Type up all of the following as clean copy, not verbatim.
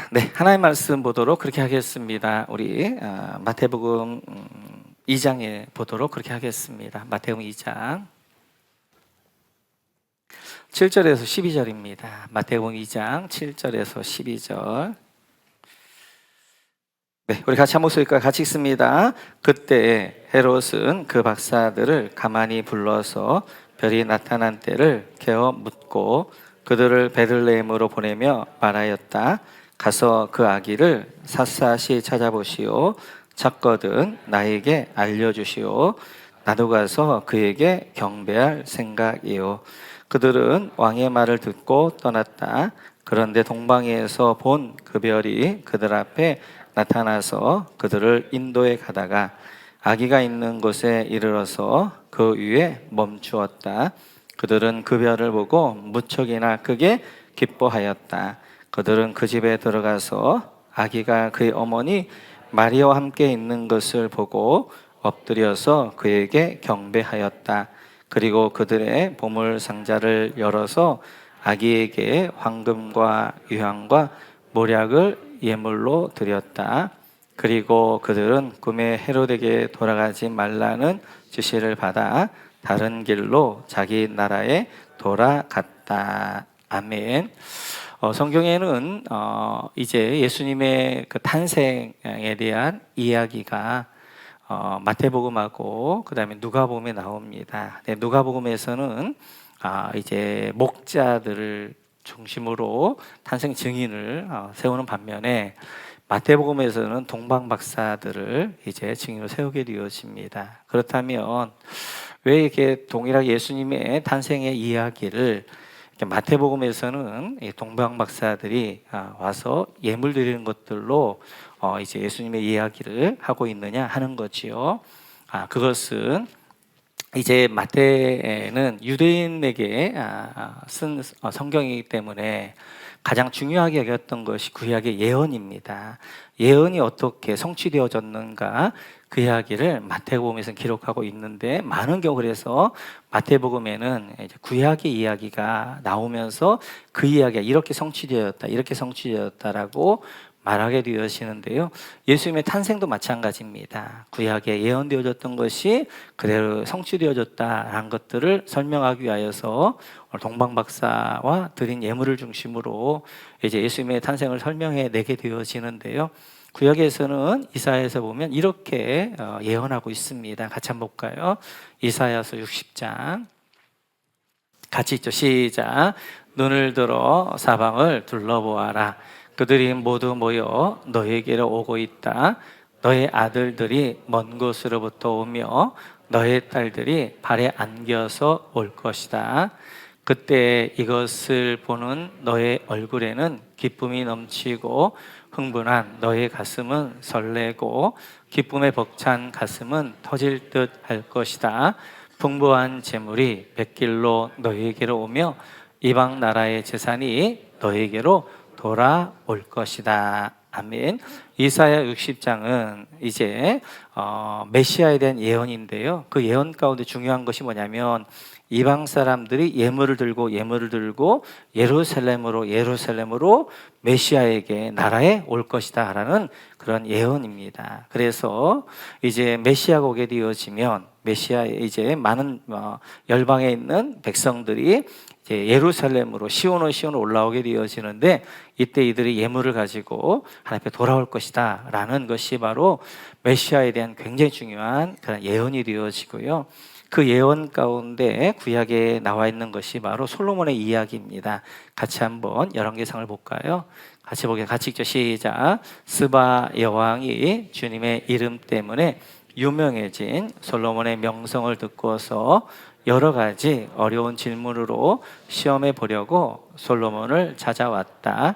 네, 하나님 말씀 보도록 그렇게 하겠습니다. 우리 마태복음 2장에 보도록 그렇게 하겠습니다. 마태복음 2장 7절에서 12절입니다. 마태복음 2장 7절에서 12절. 네, 우리 같이 한 목소리가 같이 읽습니다. 그때 헤롯은 그 박사들을 가만히 불러서 별이 나타난 때를 깨어 묻고 그들을 베들레헴으로 보내며 말하였다. 가서 그 아기를 샅샅이 찾아보시오. 찾거든 나에게 알려주시오. 나도 가서 그에게 경배할 생각이요. 그들은 왕의 말을 듣고 떠났다. 그런데 동방에서 본 그 별이 그들 앞에 나타나서 그들을 인도해 가다가 아기가 있는 곳에 이르러서 그 위에 멈추었다. 그들은 그 별을 보고 무척이나 크게 기뻐하였다. 그들은 그 집에 들어가서 아기가 그의 어머니 마리아와 함께 있는 것을 보고 엎드려서 그에게 경배하였다. 그리고 그들의 보물 상자를 열어서 아기에게 황금과 유향과 모략을 예물로 드렸다. 그리고 그들은 꿈에 헤롯에게 돌아가지 말라는 지시를 받아 다른 길로 자기 나라에 돌아갔다. 아멘. 성경에는 이제 예수님의 그 탄생에 대한 이야기가 마태복음하고 그다음에 누가복음에 나옵니다. 네, 누가복음에서는 이제 목자들을 중심으로 탄생 증인을 세우는 반면에 마태복음에서는 동방 박사들을 이제 증인으로 세우게 되어집니다. 그렇다면 왜 이렇게 동일하게 예수님의 탄생의 이야기를 마태복음에서는 동방 박사들이 와서 예물 드리는 것들로 이제 예수님의 이야기를 하고 있느냐 하는 거지요. 그것은 이제 마태는 유대인에게 쓴 성경이기 때문에 가장 중요하게 여겼던 것이 구약의 예언입니다. 예언이 어떻게 성취되어졌는가 그 이야기를 마태복음에서는 기록하고 있는데 많은 경우 그래서 마태복음에는 이제 구약의 이야기가 나오면서 그 이야기가 이렇게 성취되었다, 이렇게 성취되었다라고 말하게 되어지는데요. 예수님의 탄생도 마찬가지입니다. 구약에 예언되어졌던 것이 그대로 성취되어졌다라는 것들을 설명하기 위하여서 동방 박사와 드린 예물을 중심으로 이제 예수님의 탄생을 설명해 내게 되어지는데요. 구약에서는 이사야에서 보면 이렇게 예언하고 있습니다. 같이 한번 볼까요? 이사야서 60장 같이 읽죠. 시작. 눈을 들어 사방을 둘러보아라. 그들이 모두 모여 너에게로 오고 있다. 너의 아들들이 먼 곳으로부터 오며 너의 딸들이 발에 안겨서 올 것이다. 그때 이것을 보는 너의 얼굴에는 기쁨이 넘치고 흥분한 너의 가슴은 설레고 기쁨에 벅찬 가슴은 터질 듯 할 것이다. 풍부한 재물이 백길로 너에게로 오며 이방 나라의 재산이 너에게로 돌아올 것이다. 아멘. 이사야 60장은 이제 메시아에 대한 예언인데요. 그 예언 가운데 중요한 것이 뭐냐면 이방 사람들이 예물을 들고 예루살렘으로 메시아에게 나라에 올 것이다 라는 그런 예언입니다. 그래서 이제 메시아가 오게 되어지면 메시아에 이제 많은 열방에 있는 백성들이 예루살렘으로 시온으로 올라오게 되어지는데 이때 이들이 예물을 가지고 하나님께 돌아올 것이다 라는 것이 바로 메시아에 대한 굉장히 중요한 그런 예언이 되어지고요. 그 예언 가운데 구약에 나와 있는 것이 바로 솔로몬의 이야기입니다. 같이 한번 열왕기상을 볼까요? 같이 읽죠. 시작. 스바 여왕이 주님의 이름 때문에 유명해진 솔로몬의 명성을 듣고서 여러 가지 어려운 질문으로 시험해 보려고 솔로몬을 찾아왔다.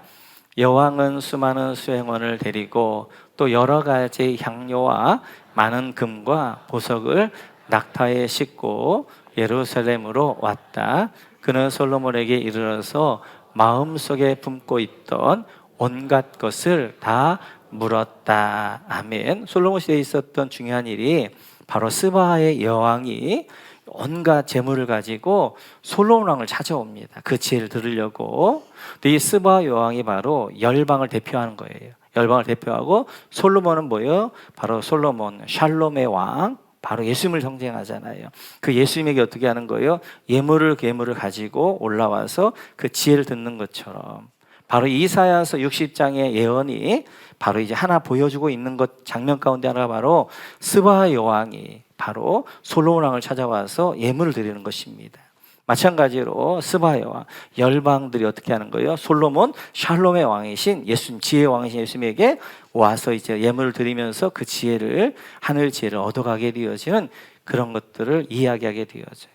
여왕은 수많은 수행원을 데리고 또 여러 가지 향료와 많은 금과 보석을 낙타에 싣고 예루살렘으로 왔다. 그는 솔로몬에게 이르러서 마음속에 품고 있던 온갖 것을 다 물었다. 아멘. 솔로몬 시대에 있었던 중요한 일이 바로 스바의 여왕이 온갖 재물을 가지고 솔로몬 왕을 찾아옵니다. 그 지혜를 들으려고. 근데 이 스바 여왕이 바로 열방을 대표하는 거예요. 열방을 대표하고 솔로몬은 뭐예요? 바로 솔로몬, 샬롬의 왕, 바로 예수님을 상징하잖아요. 그 예수님에게 어떻게 하는 거예요? 예물을 가지고 올라와서 그 지혜를 듣는 것처럼 바로 이사야서 60장의 예언이 바로 이제 하나 보여주고 있는 것 장면 가운데 하나가 바로 스바 여왕이 바로 솔로몬 왕을 찾아와서 예물을 드리는 것입니다. 마찬가지로 스바 여왕, 열방들이 어떻게 하는 거예요? 솔로몬, 샬롬의 왕이신 예수님, 지혜의 왕이신 예수님에게 와서 이제 예물을 드리면서 그 지혜를, 하늘 지혜를 얻어가게 되어지는 그런 것들을 이야기하게 되어져요.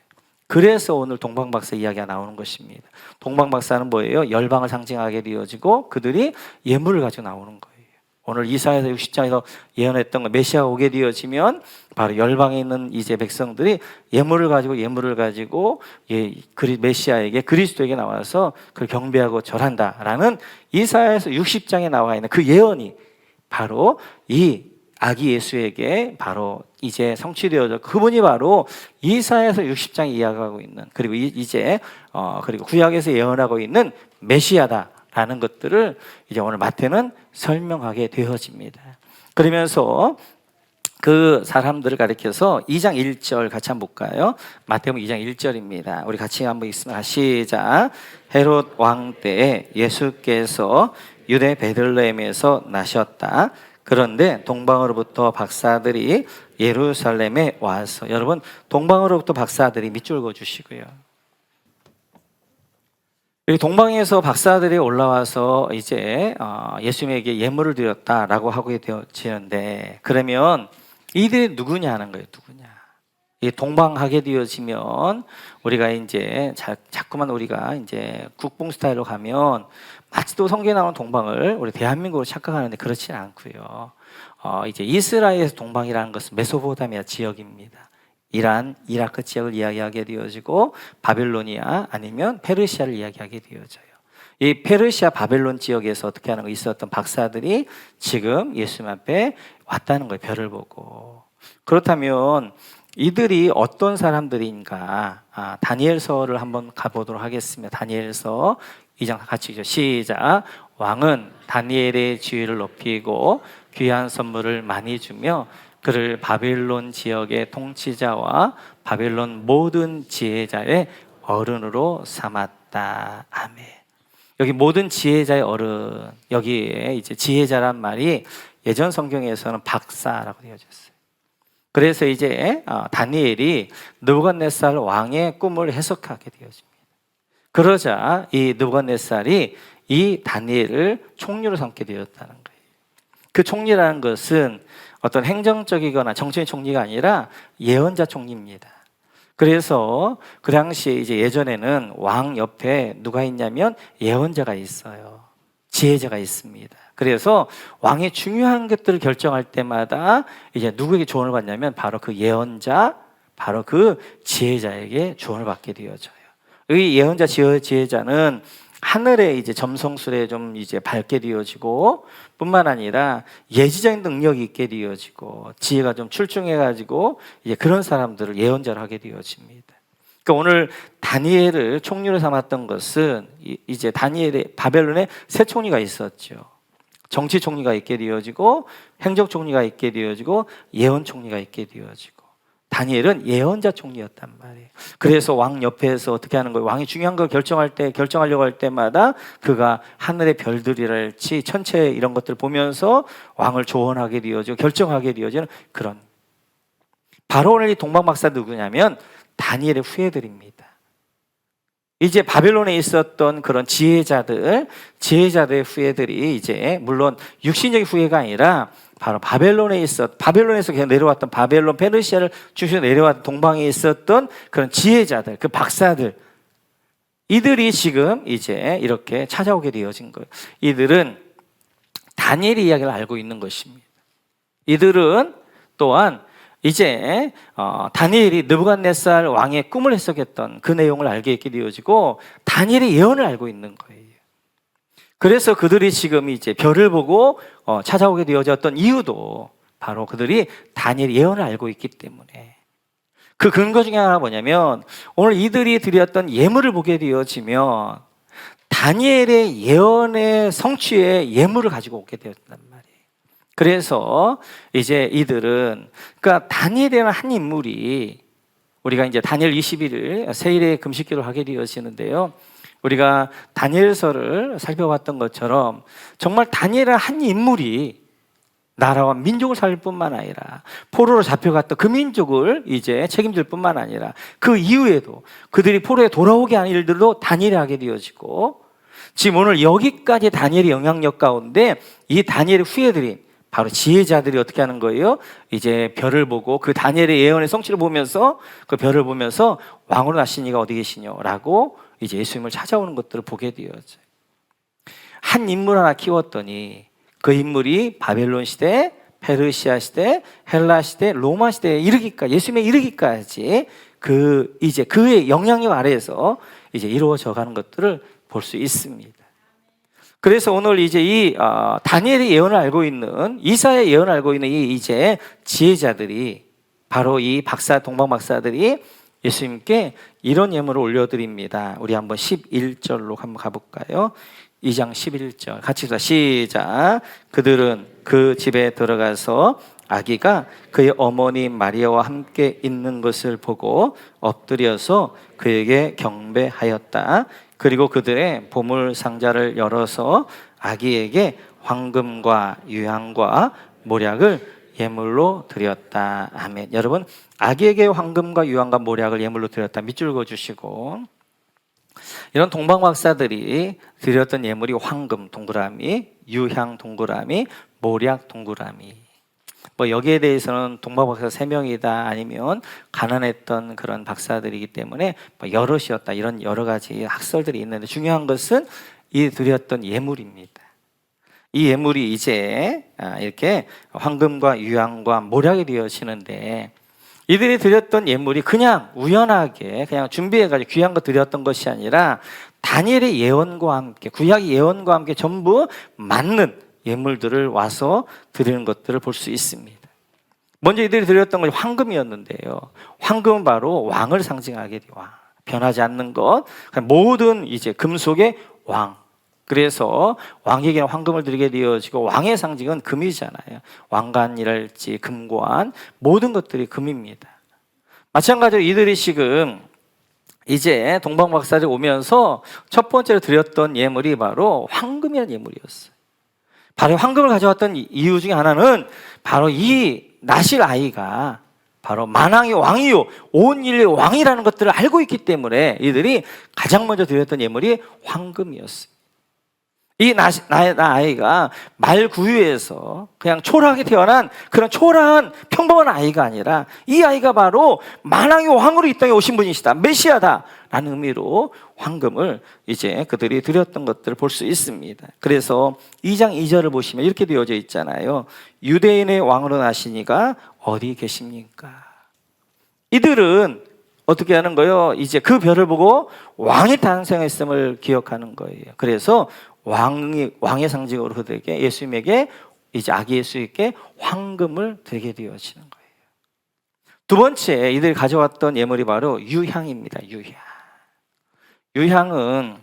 그래서 오늘 동방박사 이야기가 나오는 것입니다. 동방박사는 뭐예요? 열방을 상징하게 되어지고 그들이 예물을 가지고 나오는 거예요. 오늘 이사야서 60장에서 예언했던 거, 메시아가 오게 되어지면 바로 열방에 있는 이제 백성들이 예물을 가지고 메시아에게, 그리스도에게 나와서 그를 경배하고 절한다라는 이사야서 60장에 나와 있는 그 예언이 바로 이 아기 예수에게 바로 이제 성취되어져, 그분이 바로 이사야서 60장에 이야기하고 있는, 그리고 그리고 구약에서 예언하고 있는 메시아다라는 것들을 이제 오늘 마태는 설명하게 되어집니다. 그러면서 그 사람들을 가리켜서 2장 1절 같이 한번 볼까요? 마태복음 2장 1절입니다. 우리 같이 한번 읽습니다. 시작. 헤롯 왕 때에 예수께서 유대 베들레헴에서 나셨다. 그런데 동방으로부터 박사들이 예루살렘에 와서, 여러분 동방으로부터 박사들이 밑줄 그어주시고요. 여기 동방에서 박사들이 올라와서 이제 예수님에게 예물을 드렸다라고 하게 되어지는데, 그러면 이들이 누구냐 하는 거예요. 누구냐? 이 동방하게 되어지면 우리가 이제 자꾸만 우리가 이제 국뽕 스타일로 가면 마치 또 성경에 나오는 동방을 우리 대한민국으로 착각하는데 그렇지는 않고요. 이제 이스라엘에서 동방이라는 것은 메소포타미아 지역입니다. 이란, 이라크 지역을 이야기하게 되어지고 바벨로니아 아니면 페르시아를 이야기하게 되어져요. 이 페르시아 바벨론 지역에서 어떻게 하는 거 있었던 박사들이 지금 예수님 앞에 왔다는 거예요. 별을 보고. 그렇다면 이들이 어떤 사람들인가? 다니엘서를 한번 가보도록 하겠습니다. 다니엘서 2장 같이 읽죠. 시작. 왕은 다니엘의 지위를 높이고 귀한 선물을 많이 주며 그를 바벨론 지역의 통치자와 바벨론 모든 지혜자의 어른으로 삼았다. 아멘. 여기 모든 지혜자의 어른, 여기에 이제 지혜자란 말이 예전 성경에서는 박사라고 되어졌어요. 그래서 이제 다니엘이 느부갓네살 왕의 꿈을 해석하게 되어집니다. 그러자 이 느부갓네살이 이 다니엘을 총리로 삼게 되었다는 거예요. 그 총리라는 것은 어떤 행정적이거나 정치인 총리가 아니라 예언자 총리입니다. 그래서 그 당시에 이제 예전에는 왕 옆에 누가 있냐면 예언자가 있어요. 지혜자가 있습니다. 그래서 왕이 중요한 것들을 결정할 때마다 이제 누구에게 조언을 받냐면 바로 그 예언자, 바로 그 지혜자에게 조언을 받게 되어져요. 이 예언자 지혜자는 하늘의 이제 점성술에 좀 이제 밝게 되어지고 뿐만 아니라 예지적인 능력이 있게 되어지고 지혜가 좀 출중해가지고 이제 그런 사람들을 예언자로 하게 되어집니다. 그러니까 오늘 다니엘을 총리로 삼았던 것은 이제 다니엘의 바벨론에 세 총리가 있었죠. 정치 총리가 있게 되어지고 행정 총리가 있게 되어지고 예언 총리가 있게 되어지고 다니엘은 예언자 총리였단 말이에요. 그래서 왕 옆에서 어떻게 하는 거예요? 왕이 중요한 걸 결정하려고 할 때마다 그가 하늘의 별들이랄지 천체 이런 것들을 보면서 왕을 조언하게 되어지고 결정하게 되어지는 그런. 바로 오늘 이 동방박사 누구냐면 다니엘의 후예들입니다. 이제 바벨론에 있었던 그런 지혜자들의 후예들이 이제 물론 육신적인 후예가 아니라 바로 바벨론에서 그냥 내려왔던 바벨론 페르시아를 주시고 내려왔던 동방에 있었던 그런 지혜자들, 그 박사들, 이들이 지금 이제 이렇게 찾아오게 되어진 거예요. 이들은 다니엘의 이야기를 알고 있는 것입니다. 이들은 또한 이제 다니엘이 느부갓네살 왕의 꿈을 해석했던 그 내용을 알게 있게 되어지고 다니엘의 예언을 알고 있는 거예요. 그래서 그들이 지금 이제 별을 보고 찾아오게 되어졌던 이유도 바로 그들이 다니엘의 예언을 알고 있기 때문에. 그 근거 중에 하나가 뭐냐면 오늘 이들이 드렸던 예물을 보게 되어지면 다니엘의 예언의 성취에 예물을 가지고 오게 되었단 말이에요. 그래서 이제 이들은 그러니까 다니엘이라는 한 인물이 우리가 이제 다니엘 21일 세일의 금식기를 하게 되어지는데요. 우리가 다니엘서를 살펴봤던 것처럼 정말 다니엘이라는 한 인물이 나라와 민족을 살릴 뿐만 아니라 포로로 잡혀갔던 그 민족을 이제 책임질 뿐만 아니라 그 이후에도 그들이 포로에 돌아오게 하는 일들도 다니엘이 하게 되어지고 지금 오늘 여기까지 다니엘의 영향력 가운데 이 다니엘의 후예들이 바로 지혜자들이 어떻게 하는 거예요? 이제 별을 보고 그 다니엘의 예언의 성취를 보면서 그 별을 보면서 왕으로 나신 이가 어디 계시냐라고 이제 예수님을 찾아오는 것들을 보게 되어져요. 한 인물 하나 키웠더니 그 인물이 바벨론 시대, 페르시아 시대, 헬라 시대, 로마 시대에 이르기까지 예수님에 이르기까지 그 이제 그의 영향력 아래에서 이제 이루어져 가는 것들을 볼 수 있습니다. 그래서 오늘 이제 이 다니엘의 예언을 알고 있는 이사야의 예언을 알고 있는 이 이제 지혜자들이 바로 이 동방 박사들이 예수님께 이런 예물을 올려드립니다. 우리 한번 11절로 한번 가볼까요? 2장 11절 같이 읽자. 시작. 그들은 그 집에 들어가서 아기가 그의 어머니 마리아와 함께 있는 것을 보고 엎드려서 그에게 경배하였다. 그리고 그들의 보물 상자를 열어서 아기에게 황금과 유향과 모략을 예물로 드렸다. 아멘. 여러분, 아기에게 황금과 유향과 모략을 예물로 드렸다. 밑줄 그어주시고, 이런 동방 박사들이 드렸던 예물이 황금 동그라미, 유향 동그라미, 모략 동그라미. 뭐 여기에 대해서는 동방 박사 3명이다 아니면 가난했던 그런 박사들이기 때문에 뭐 여럿이었다 이런 여러 가지 학설들이 있는데 중요한 것은 이 드렸던 예물입니다. 이 예물이 이제 이렇게 황금과 유향과 모략이 되어지는데 이들이 드렸던 예물이 그냥 우연하게 그냥 준비해가지고 귀한 거 드렸던 것이 아니라 다니엘의 예언과 함께 구약의 예언과 함께 전부 맞는 예물들을 와서 드리는 것들을 볼 수 있습니다. 먼저 이들이 드렸던 것이 황금이었는데요. 황금은 바로 왕을 상징하게 돼요. 변하지 않는 것, 모든 이제 금속의 왕. 그래서 왕에게는 황금을 드리게 되어지고 왕의 상징은 금이잖아요. 왕관이랄지 금관 모든 것들이 금입니다. 마찬가지로 이들이 지금 이제 동방 박사들이 오면서 첫 번째로 드렸던 예물이 바로 황금이라는 예물이었어요. 바로 황금을 가져왔던 이유 중에 하나는 바로 이 나실 아이가 바로 만왕의 왕이요 온 인류의 왕이라는 것들을 알고 있기 때문에 이들이 가장 먼저 드렸던 예물이 황금이었습니다. 이 아이가 말구유에서 그냥 초라하게 태어난 그런 초라한 평범한 아이가 아니라 이 아이가 바로 만왕의 왕으로 이 땅에 오신 분이시다, 메시아다 라는 의미로 황금을 이제 그들이 드렸던 것들을 볼 수 있습니다. 그래서 2장 2절을 보시면 이렇게 되어져 있잖아요. 유대인의 왕으로 나시니가 어디 계십니까? 이들은 어떻게 하는 거예요? 이제 그 별을 보고 왕이 탄생했음을 기억하는 거예요. 그래서 왕의 상징으로 그들에게 예수님에게 이제 아기 예수에게 황금을 드리게 되어지는 거예요. 두 번째 이들이 가져왔던 예물이 바로 유향입니다. 유향은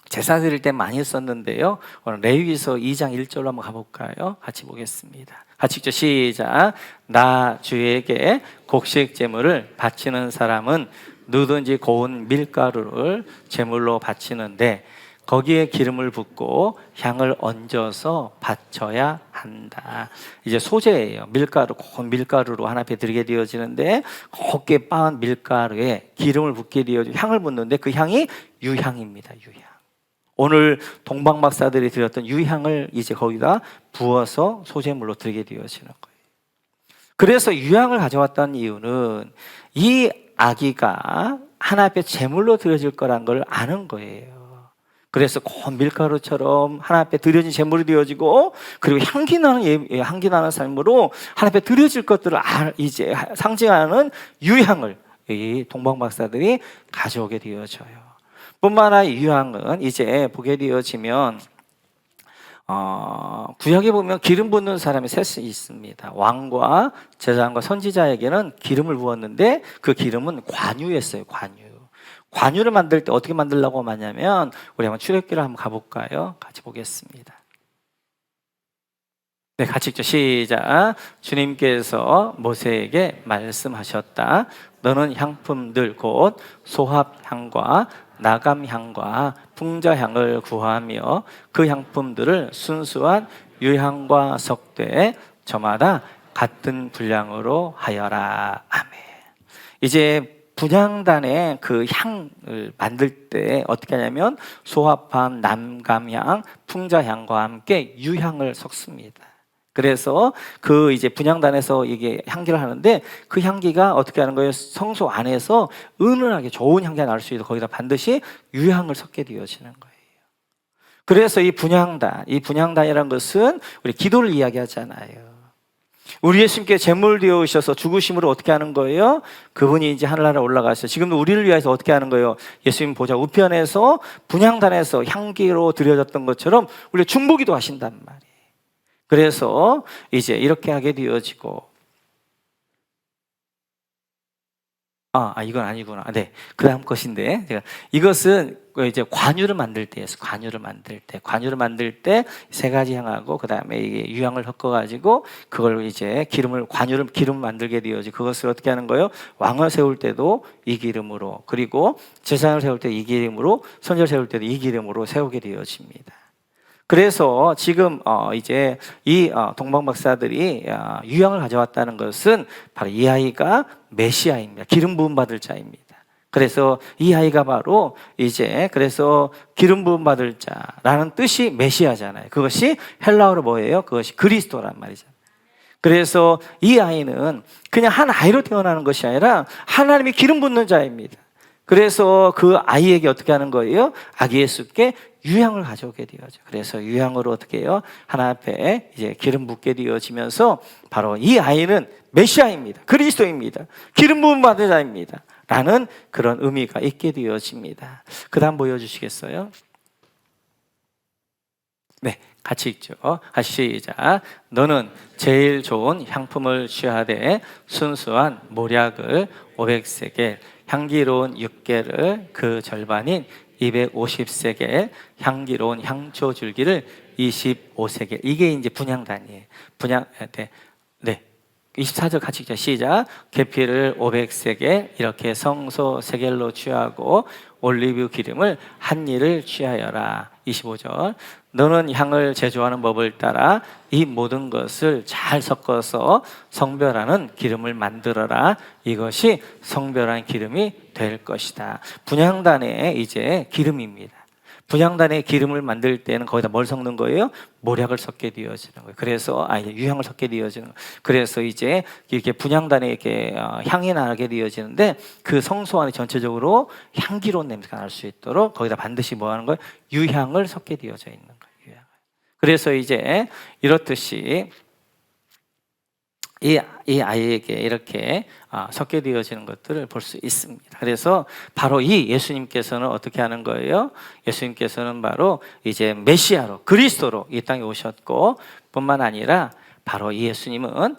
제사 드릴 때 많이 썼는데요. 오늘 레위기서 2장 1절로 한번 가볼까요? 같이 보겠습니다. 같이 읽죠. 시작. 나 주에게 곡식 제물을 바치는 사람은 누구든지 고운 밀가루를 제물로 바치는데 거기에 기름을 붓고 향을 얹어서 바쳐야 한다. 이제 소재예요. 밀가루, 고운 밀가루로 하나님께 드리게 되어지는데 곱게 빻은 밀가루에 기름을 붓게 되어지고 향을 붓는데 그 향이 유향입니다. 유향. 오늘 동방 박사들이 드렸던 유향을 이제 거기다 부어서 소재물로 드리게 되어지는 거예요. 그래서 유향을 가져왔다는 이유는 이 아기가 하나님 앞에 제물로 드려질 거란 걸 아는 거예요. 그래서 고운 밀가루처럼 하나님 앞에 드려진 제물이 되어지고 그리고 향기 나는 삶으로 하나님 앞에 드려질 것들을 이제 상징하는 유향을 이 동방 박사들이 가져오게 되어져요. 뿐만 아니라 유향은 이제 보게 되어지면 구약에 보면 기름 붓는 사람이 셋이 있습니다. 왕과 제사장과 선지자에게는 기름을 부었는데 그 기름은 관유였어요. 관유를 만들 때 어떻게 만들려고 하냐면 우리 한번 출애굽기를 한번 가볼까요? 같이 보겠습니다. 네, 같이 읽죠. 시작. 주님께서 모세에게 말씀하셨다. 너는 향품들 곧 소합향과 나감향과 풍자향을 구하며 그 향품들을 순수한 유향과 섞되 저마다 같은 분량으로 하여라. 아멘. 이제 분향단의 그 향을 만들 때 어떻게 하냐면 소합향, 남감향, 풍자향과 함께 유향을 섞습니다. 그래서 그 이제 분향단에서 이게 향기를 하는데 그 향기가 어떻게 하는 거예요? 성소 안에서 은은하게 좋은 향기가 날 수 있도록 거기다 반드시 유향을 섞게 되어지는 거예요. 그래서 이 분향단이라는 것은 우리 기도를 이야기하잖아요. 우리 예수님께 제물 되어 오셔서 죽으심으로 어떻게 하는 거예요? 그분이 이제 하늘나라에 올라가서 지금도 우리를 위해서 어떻게 하는 거예요? 예수님 보좌 우편에서 분향단에서 향기로 드려졌던 것처럼 우리 중보기도 하신단 말이에요. 그래서 이제 이렇게 하게 되어지고, 이건 아니구나. 네, 그 다음 것인데, 제가 이것은 이제 관유를 만들 때였어요. 관유를 만들 때 세 가지 향하고 그 다음에 이게 유향을 섞어가지고 그걸 이제 기름 만들게 되어지. 그것을 어떻게 하는 거예요? 왕을 세울 때도 이 기름으로, 그리고 제사장을 세울 때 이 기름으로, 선지자를 세울 때도 이 기름으로 세우게 되어집니다. 그래서 지금 이제 이 동방 박사들이 유향을 가져왔다는 것은 바로 이 아이가 메시아입니다. 기름 부음 받을 자입니다. 그래서 이 아이가 바로 이제 그래서 기름 부음 받을 자라는 뜻이 메시아잖아요. 그것이 헬라어로 뭐예요? 그것이 그리스도란 말이잖아요. 그래서 이 아이는 그냥 한 아이로 태어나는 것이 아니라 하나님이 기름 붓는 자입니다. 그래서 그 아이에게 어떻게 하는 거예요? 아기 예수께 유향을 가져오게 되어져. 그래서 유향으로 어떻게 해요? 하나 앞에 이제 기름 붓게 되어지면서 바로 이 아이는 메시아입니다. 그리스도입니다. 기름 부음 받은 자입니다. 라는 그런 의미가 있게 되어집니다. 그 다음 보여주시겠어요? 네, 같이 읽죠. 같이 시작. 너는 제일 좋은 향품을 취하되 순수한 모략을 500세겔, 향기로운 6개를 그 절반인 250세겔, 향기로운 향초 줄기를 25세겔. 이게 이제 분향단이에요. 네. 24절 같이 읽자. 시작. 계피를 500세겔 이렇게 성소 세겔로 취하고 올리브 기름을 한 일을 취하여라. 25절. 너는 향을 제조하는 법을 따라 이 모든 것을 잘 섞어서 성별하는 기름을 만들어라. 이것이 성별한 기름이 될 것이다. 분향단의 이제 기름입니다. 분향단의 기름을 만들 때는 거기다 뭘 섞는 거예요? 모략을 섞게 되어지는 거예요. 그래서 유향을 섞게 되어지는 거예요. 그래서 이제 이렇게 분향단에 이렇게 향이 나게 되어지는데 그 성소 안에 전체적으로 향기로운 냄새가 날 수 있도록 거기다 반드시 뭐 하는 거예요? 유향을 섞게 되어져 있는 거예요. 유향을. 그래서 이제 이렇듯이 이 아이에게 이렇게 섞게 되어지는 것들을 볼 수 있습니다. 그래서 바로 이 예수님께서는 어떻게 하는 거예요? 예수님께서는 바로 이제 메시아로, 그리스도로 이 땅에 오셨고 뿐만 아니라 바로 이 예수님은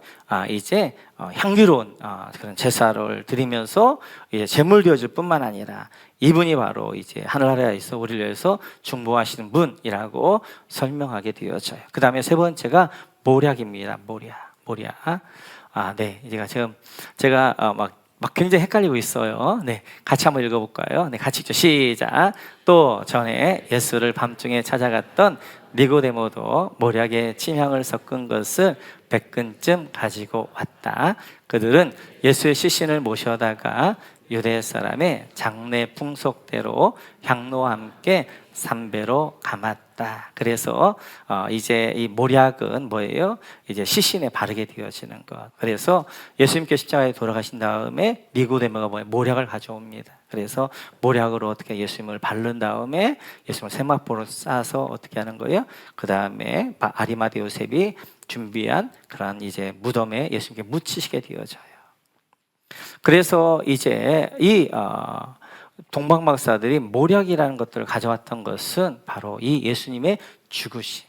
이제 향기로운 그런 제사를 드리면서 이제 제물 되어줄 뿐만 아니라 이분이 바로 이제 하늘나라에서 우리를 위해서 중보하시는 분이라고 설명하게 되어져요. 그 다음에 세 번째가 모략입니다. 모략. 네, 제가 막 굉장히 헷갈리고 있어요. 네, 같이 한번 읽어볼까요? 네, 같이 읽죠. 시작. 또 전에 예수를 밤중에 찾아갔던 니고데모도 모략에 침향을 섞은 것을 100근쯤 가지고 왔다. 그들은 예수의 시신을 모셔다가 유대 사람의 장례 풍속대로 향로와 함께 삼배로 감았다. 그래서 이제 이 모략은 뭐예요? 이제 시신에 바르게 되어지는 것. 그래서 예수님께 십자가에 돌아가신 다음에 니고데모가 뭐예요? 모략을 가져옵니다. 그래서 모략으로 어떻게 예수님을 바른 다음에 예수님을 세마포로 싸서 어떻게 하는 거예요? 그 다음에 아리마대 요셉이 준비한 그런 이제 무덤에 예수님께 묻히시게 되어져요. 그래서 이제 이 동방 박사들이 모략이라는 것들을 가져왔던 것은 바로 이 예수님의 죽으심,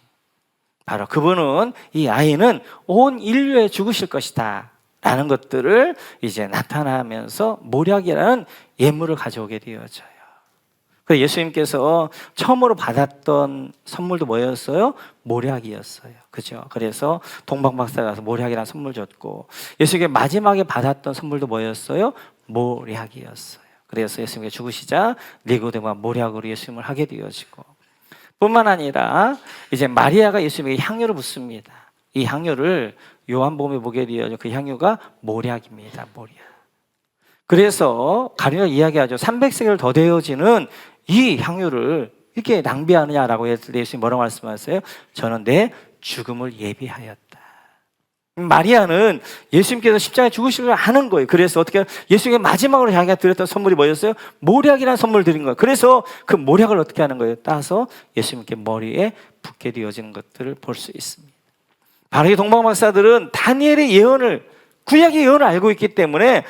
바로 그분은 이 아이는 온 인류에 죽으실 것이다 라는 것들을 이제 나타나면서 모략이라는 예물을 가져오게 되어져요. 그래서 예수님께서 처음으로 받았던 선물도 뭐였어요? 모략이었어요. 그죠? 그래서 동방박사가 가서 모략이라는 선물 줬고, 예수님께 마지막에 받았던 선물도 뭐였어요? 모략이었어요. 그래서 예수님께 죽으시자 니고데모가 모략으로 예수님을 하게 되어지고, 뿐만 아니라 이제 마리아가 예수님에게 향유를 붓습니다. 이 향유를 요한복음에 보게 되어져 그 향유가 모략입니다. 모략. 그래서 가룟유다가 이야기하죠. 300세겔 더 되어지는 이 향유를 이렇게 낭비하느냐라고 했을 때 예수님이 뭐라고 말씀하세요? 저는 내 죽음을 예비하였다. 마리아는 예수님께서 십자가에 죽으시려 하는 거예요. 그래서 어떻게 예수님께 마지막으로 자기가 드렸던 선물이 뭐였어요? 모략이라는 선물을 드린 거예요. 그래서 그 모략을 어떻게 하는 거예요? 따서 예수님께 머리에 붓게 되어지는 것들을 볼 수 있습니다. 바로 이 동방박사들은 다니엘의 예언을, 구약의 예언을 알고 있기 때문에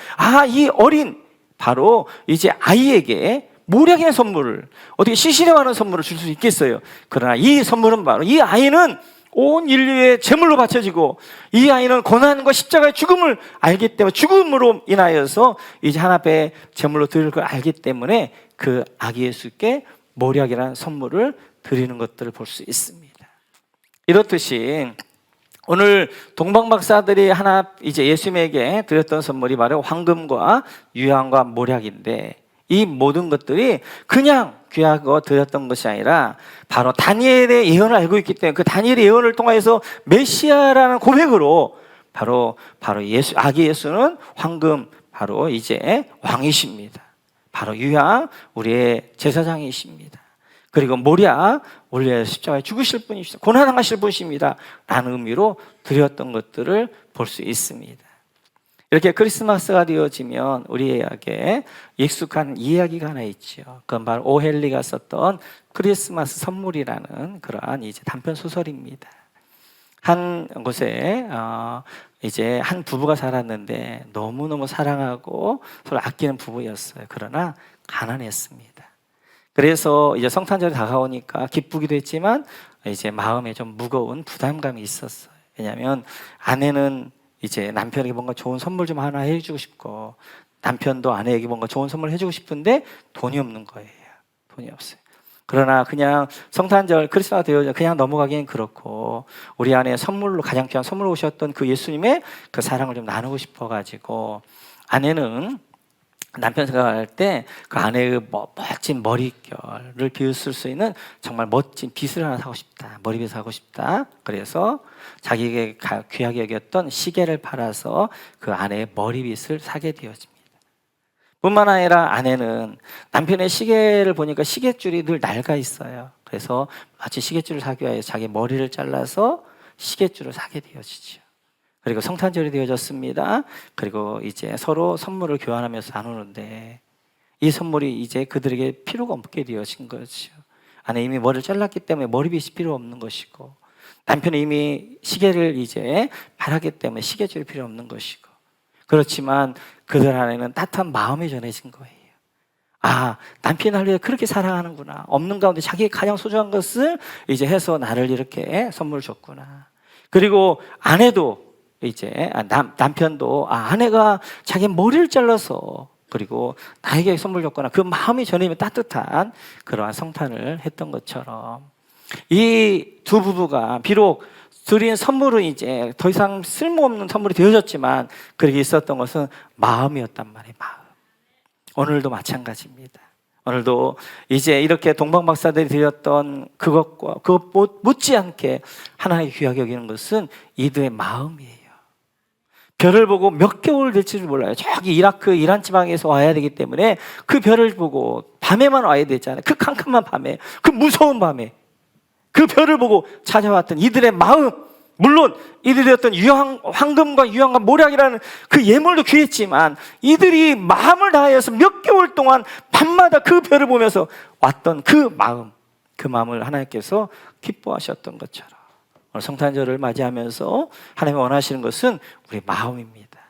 이 어린 바로 이제 아이에게 모략의 선물을, 어떻게 시시레하는 선물을 줄 수 있겠어요. 그러나 이 선물은 바로 이 아이는 온 인류의 제물로 바쳐지고, 이 아이는 고난과 십자가의 죽음을 알기 때문에, 죽음으로 인하여서 이제 하나님 앞에 제물로 드릴 걸 알기 때문에 그 아기 예수께 모략이라는 선물을 드리는 것들을 볼 수 있습니다. 이렇듯이 오늘 동방박사들이 하나 이제 예수님에게 드렸던 선물이 바로 황금과 유향과 모략인데, 이 모든 것들이 그냥 귀하고 드렸던 것이 아니라 바로 다니엘의 예언을 알고 있기 때문에 그 다니엘의 예언을 통해서 메시아라는 고백으로 바로 예수, 아기 예수는 황금, 바로 이제 왕이십니다. 바로 유향, 우리의 제사장이십니다. 그리고 모략, 원래 십자가에 죽으실 분이십니다. 고난당하실 분이십니다 라는 의미로 드렸던 것들을 볼 수 있습니다. 이렇게 크리스마스가 되어지면 우리에게 익숙한 이야기가 하나 있죠. 그건 바로 오헬리가 썼던 크리스마스 선물이라는 그러한 이제 단편 소설입니다. 한 곳에 이제 한 부부가 살았는데 너무너무 사랑하고 서로 아끼는 부부였어요. 그러나 가난했습니다. 그래서 이제 성탄절이 다가오니까 기쁘기도 했지만 이제 마음에 좀 무거운 부담감이 있었어요. 왜냐하면 아내는 이제 남편에게 뭔가 좋은 선물 좀 하나 해주고 싶고, 남편도 아내에게 뭔가 좋은 선물 해주고 싶은데 돈이 없는 거예요. 돈이 없어요. 그러나 그냥 성탄절, 크리스마스 되어 그냥 넘어가기엔 그렇고, 우리 아내 선물로, 가장 귀한 선물로 오셨던 그 예수님의 그 사랑을 좀 나누고 싶어가지고, 아내는 남편 생각할 때 그 아내의 멋진 머릿결을 비웃을 수 있는 정말 멋진 빗을 하나 사고 싶다. 머리빗을 사고 싶다. 그래서 자기에게 귀하게 여겼던 시계를 팔아서 그 아내의 머리빗을 사게 되어집니다. 뿐만 아니라 아내는 남편의 시계를 보니까 시계줄이 늘 낡아 있어요. 그래서 마치 시계줄을 사기 위해 자기 머리를 잘라서 시계줄을 사게 되어지죠. 그리고 성탄절이 되어졌습니다. 그리고 이제 서로 선물을 교환하면서 나누는데, 이 선물이 이제 그들에게 필요가 없게 되어진 거죠. 아내 이미 머리를 잘랐기 때문에 머리빗이 필요 없는 것이고, 남편은 이미 시계를 이제 바랐기 때문에 시계줄이 필요 없는 것이고, 그렇지만 그들 안에는 따뜻한 마음이 전해진 거예요. 남편이 나를 그렇게 사랑하는구나. 없는 가운데 자기의 가장 소중한 것을 이제 해서 나를 이렇게 선물을 줬구나. 그리고 아내도 이제 남편도 아내가 자기 머리를 잘라서 그리고 나에게 선물 줬거나 그 마음이 전이면 따뜻한 그러한 성탄을 했던 것처럼, 이 두 부부가 비록 드린 선물은 이제 더 이상 쓸모없는 선물이 되어졌지만 그렇게 있었던 것은 마음이었단 말이에요. 마음. 오늘도 마찬가지입니다. 오늘도 이제 이렇게 동방박사들이 드렸던 그것 못지않게 하나님께 귀하게 여기는 것은 이들의 마음이에요. 별을 보고 몇 개월 될지를 몰라요. 저기 이라크, 이란 지방에서 와야 되기 때문에 그 별을 보고 밤에만 와야 되잖아요. 그 캄캄한 밤에, 그 무서운 밤에 그 별을 보고 찾아왔던 이들의 마음, 물론 이들이 어떤 황금과 유향과 모략이라는 그 예물도 귀했지만 이들이 마음을 다하여서 몇 개월 동안 밤마다 그 별을 보면서 왔던 그 마음을 하나님께서 기뻐하셨던 것처럼, 오늘 성탄절을 맞이하면서 하나님이 원하시는 것은 우리 마음입니다.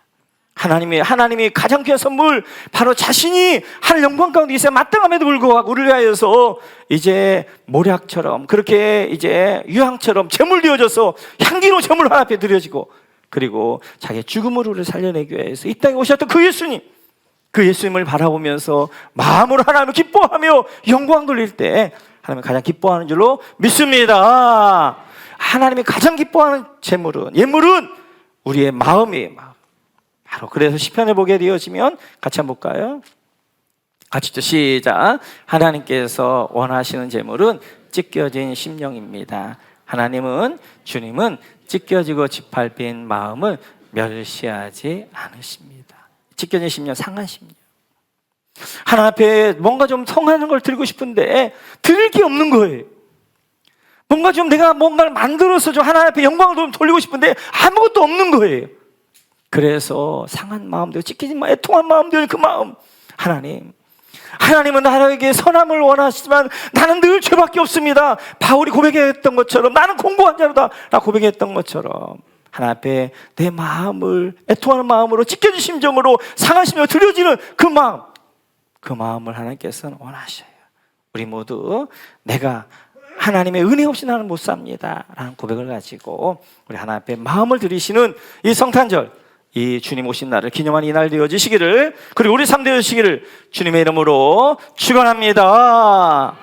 하나님이 가장 귀한 선물, 바로 자신이 하늘 영광 가운데 있어 마땅함에도 불구하고 우리를 위하여서 이제 모략처럼, 그렇게 이제 유황처럼 제물되어져서 향기로 제물 하나님 앞에 드려지고, 그리고 자기의 죽음으로 우리를 살려내기 위해서 이 땅에 오셨던 그 예수님을 바라보면서 마음으로 하나님을 기뻐하며 영광 돌릴 때 하나님이 가장 기뻐하는 줄로 믿습니다. 하나님이 가장 기뻐하는 예물은 우리의 마음이에요. 바로 그래서 시편을 보게 되어지면 같이 한번 볼까요? 같이 시작. 하나님께서 원하시는 제물은 찢겨진 심령입니다. 주님은 찢겨지고 짓밟힌 마음을 멸시하지 않으십니다. 찢겨진 심령, 상한 심령. 하나님 앞에 뭔가 좀 성하는 걸 드리고 싶은데 드릴 게 없는 거예요. 내가 뭔가를 만들어서 좀 하나님 앞에 영광을 좀 돌리고 싶은데 아무것도 없는 거예요. 그래서 상한 마음들, 찢겨진 마음, 애통한 마음들, 그 마음, 하나님은 나에게 선함을 원하시지만 나는 늘 죄밖에 없습니다. 바울이 고백했던 것처럼, 나는 공고한 자로다 라 고백했던 것처럼 하나님 앞에 내 마음을, 애통하는 마음으로, 찢겨진 심정으로, 상한 심정으로 드려지는 그 마음을 하나님께서는 원하셔요. 우리 모두 내가 하나님의 은혜 없이 나는 못 삽니다 라는 고백을 가지고 우리 하나님 앞에 마음을 드리시는 이 성탄절, 이 주님 오신 날을 기념하는 이날 되어지시기를, 그리고 우리 삶 되어지시기를 주님의 이름으로 축원합니다.